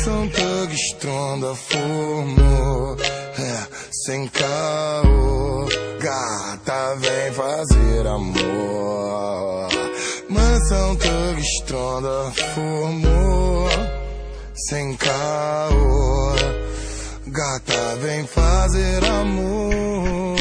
Mansão Thug Stronda formou, sem caô. Gata, vem fazer amor. Mansão Thug Stronda formou, sem caô. Gata, vem fazer amor.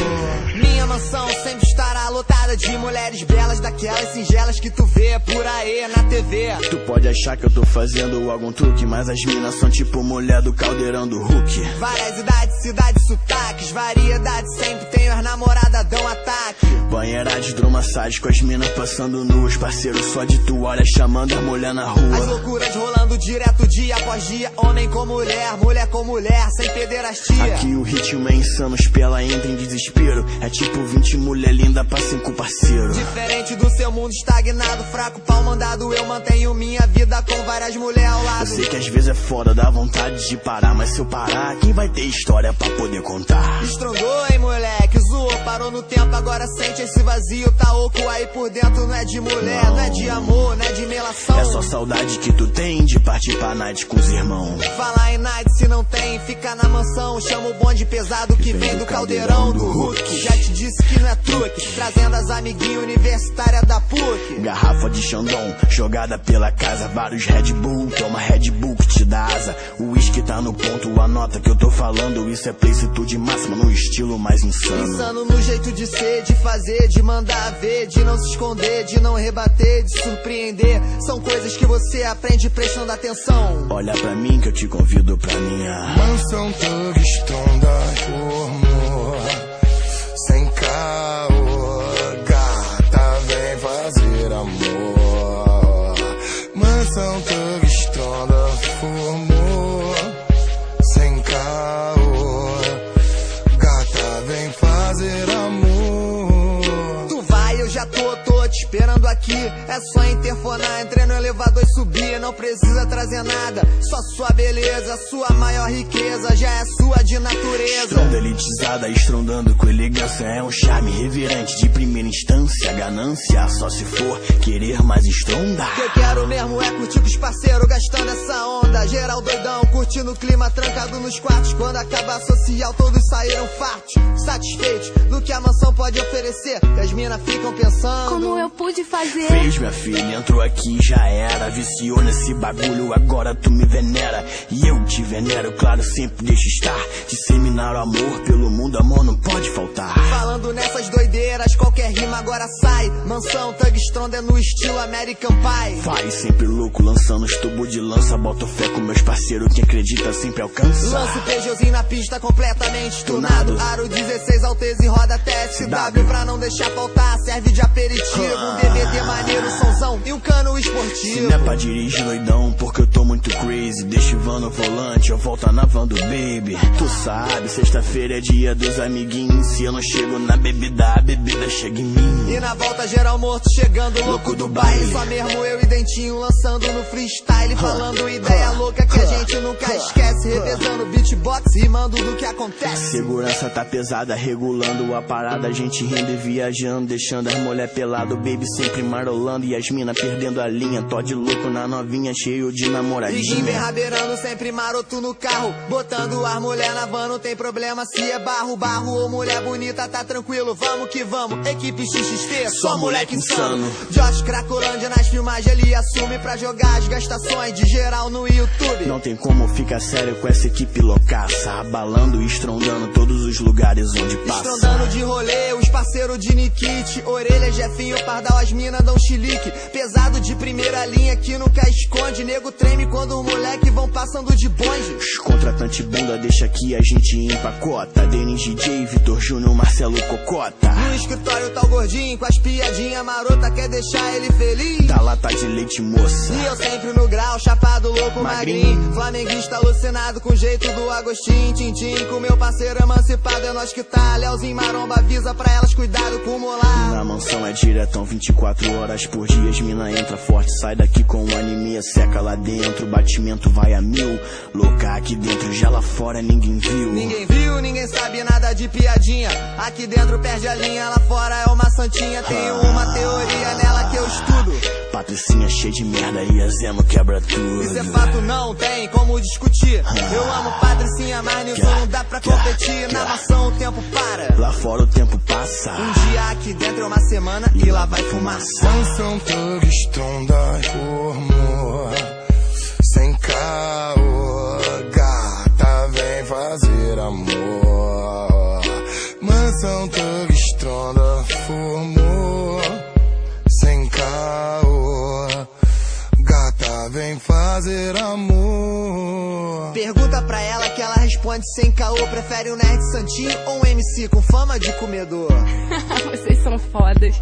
Minha mansão sempre estará lotada de mulheres belas, daquelas singelas que tu vê por aí na TV. Tu pode achar que eu tô fazendo algum truque, mas as minas são tipo mulher do caldeirão do Hulk. Várias idades, cidades, sotaques, variedades, sempre tenho as namoradas dão ataque. Banheira de hidromassagem com as minas passando nuas, parceiro só de toalha chamando a mulher na rua. As loucuras rolando direto dia após dia, homem com mulher, mulher com mulher, sem pederastia. Aqui o ritmo é insano, os pela entra em desespero. É tipo 20 mulher linda pra 5 parceiro. Diferente do seu mundo estagnado, fraco, pau mandado, eu mantenho minha vida com várias mulheres ao lado. Eu sei que às vezes é foda, dá vontade de parar, mas se eu parar, quem vai ter história pra poder contar? Estrondou, hein, moleque, zoou, parou no tempo, agora sente esse vazio, tá oco aí por dentro, não é de mulher, não é de amor, não é de melação. É só saudade que tu tem de partir pra night com os irmãos. Falar em night se não tem, fica na mansão, chama o bonde pesado que vem do caldeirão do Hulk. Já te disse que não é truque, trazendo as amiguinhas universitárias da PUC. Garrafa de Chandon, jogada pela casa, vários Red Bull, toma Red Bull que te dá asa. O uísque tá no ponto, anota que eu tô falando, isso é playcitude máxima no estilo mais insano. Insano no jeito de ser, de fazer, de mandar ver, de não se esconder, de não rebater, de surpreender. São coisas que você aprende prestando atenção. Olha pra mim que eu te convido pra minha Mansão Thug Stronda formou, sem caô. Gata, vem fazer amor. Mansão Thug Stronda formou, sem caô. Gata, vem fazer amor. Tu vai, eu já tô te esperando aqui. É só interfonar, entrei no elevador e subir. Não precisa trazer nada, só sua beleza, sua maior riqueza, já é sua de natureza. Estronda elitizada, estrondando com elegância, é um charme reverente de primeira instância. Ganância só se for querer mais estronda. Que eu quero mesmo é curtir com os parceiros, gastando essa onda. Geral doidão, curtindo o clima, trancado nos quartos. Quando acabar social, todos saíram fartos, satisfeitos do que a mansão pode oferecer. E as minas ficam pensando: como eu pude fazer? Fez, minha filha, entrou aqui, já era. Viciou nesse bagulho, agora tu me venera. E eu te venero, claro, sempre deixa estar. Disseminar o amor pelo mundo, amor não pode faltar. Falando nessas doideiras, qualquer rima agora sai. Mansão Thug Stronda é no estilo American Pie. Vai sempre louco, lançando os tubos de lança. Boto fé com meus parceiros, quem acredita sempre alcança. Lança o Peugeotzinho na pista, completamente tunado. Aro 16 Alteza e roda TSW pra não deixar faltar. Serve de aperitivo, um DVD maneiro, sonzão e um cano esportivo. Se não é pra dirigir doidão, porque eu tô muito crazy. Deixa o van no volante, eu volto na van do baby. Tu sabe, sexta-feira é dia dos amiguinhos. Se eu não chego na bebida, a bebida chega em mim. E na volta geral morto, chegando louco do baile. Só mesmo eu e Dentinho lançando no freestyle. Falando ideia louca que a gente nunca esquece. Revezando beatbox, rimando do que acontece. Segurança tá pesada, regulando a parada. A gente rindo e viajando, deixando as mulher pelado. Baby sempre marolando e as mina perdendo a linha. Todd louco na novinha, cheio de namoradinha. Biguinho bem rabeirando, sempre maroto no carro. Botando as mulher na van, não tem problema se é barro. Barro ou mulher bonita, tá tranquilo, vamos que vamos. Equipe XXT, só moleque insano. Josh Cracolândia nas filmagens, ele assume pra jogar as gastações de geral no YouTube. Não tem como ficar sério com essa equipe loucaça, abalando e estrondando todos os lugares onde passa. Estrondando de rolê, os parceiros de Nikit. Orelha, Jefinho, Pardal, as mina dão chilique. Pesado de primeira linha que nunca esconde. Nego treme quando os moleque vão passando de bonde. Os contratante bunda deixa que a gente empacota. Denis DJ, Vitor Júnior, Marcelo Cocota. No escritório tá o gordinho com as piadinha marota, quer deixar ele feliz. Tá lata de leite, moça. E eu sempre no grau, chapado, louco, magrinho. Flamenguista alucinado com o jeito do Agostinho. Tintim com meu parceiro emancipado, é nós que tá. Leozinho Maromba avisa pra elas, cuidado com o molar. Na mansão é diretão, 24 horas por dia. As mina entra forte, sai daqui com anemia. Seca lá dentro, batimento vai a 1000. Louca aqui dentro, já lá fora ninguém viu. Ninguém viu, ninguém sabe nada de piadinha. Aqui dentro perde a linha, lá fora é uma santinha. Tenho uma teoria nela que eu estudo. Patricinha cheia de merda e a Zemo quebra tudo. Isso é fato, não tem como discutir. Eu amo Patricinha, mas nisso não dá pra competir. Na maçã o tempo para, lá fora o tempo passa. Um dia aqui dentro é uma semana e lá vai fumaça. Mansão Thug Stronda formou sem caô, gata vem fazer amor. Mansão Thug Stronda formou sem caô, gata vem fazer amor. Pergunta pra ela que ela responde sem caô. Prefere um nerd santinho ou um MC com fama de comedor? Vocês são fodas.